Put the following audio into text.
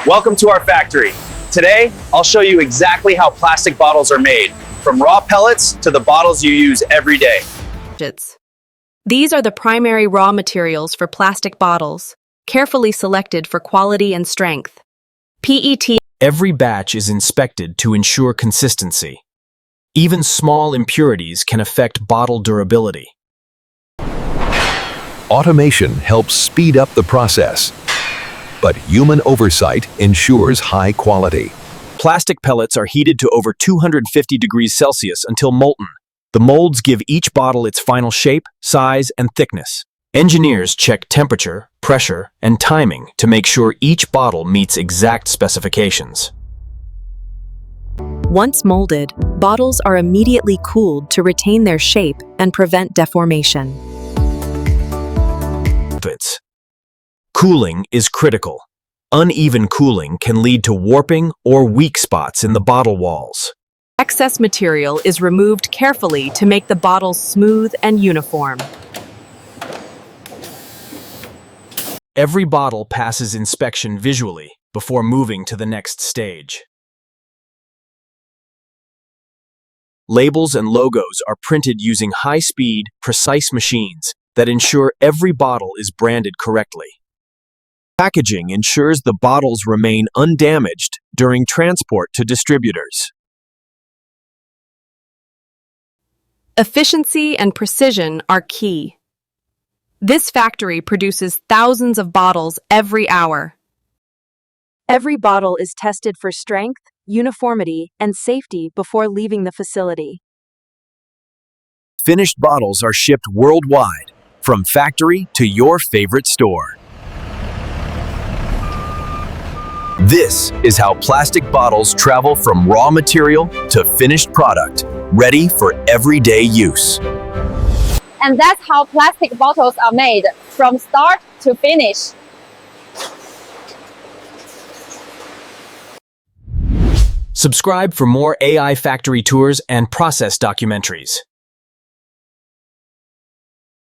Welcome to our factory. Today, I'll show you exactly how plastic bottles are made, from raw pellets to the bottles you use every day. These are the primary raw materials for plastic bottles, carefully selected for quality and strength. PET. Every batch is inspected to ensure consistency. Even small impurities can affect bottle durability. Automation helps speed up the process, but human oversight ensures high quality. Plastic pellets are heated to over 250 degrees Celsius until molten. The molds give each bottle its final shape, size, and thickness. Engineers check temperature, pressure, and timing to make sure each bottle meets exact specifications. Once molded, bottles are immediately cooled to retain their shape and prevent deformation. Cooling is critical. Uneven cooling can lead to warping or weak spots in the bottle walls. Excess material is removed carefully to make the bottles smooth and uniform. Every bottle passes inspection visually before moving to the next stage. Labels and logos are printed using high-speed, precise machines that ensure every bottle is branded correctly. Packaging ensures the bottles remain undamaged during transport to distributors. Efficiency and precision are key. This factory produces thousands of bottles every hour. Every bottle is tested for strength, uniformity, and safety before leaving the facility. Finished bottles are shipped worldwide, from factory to your favorite store. This is how plastic bottles travel from raw material to finished product, ready for everyday use. And that's how plastic bottles are made, from start to finish. Subscribe for more AI factory tours and process documentaries.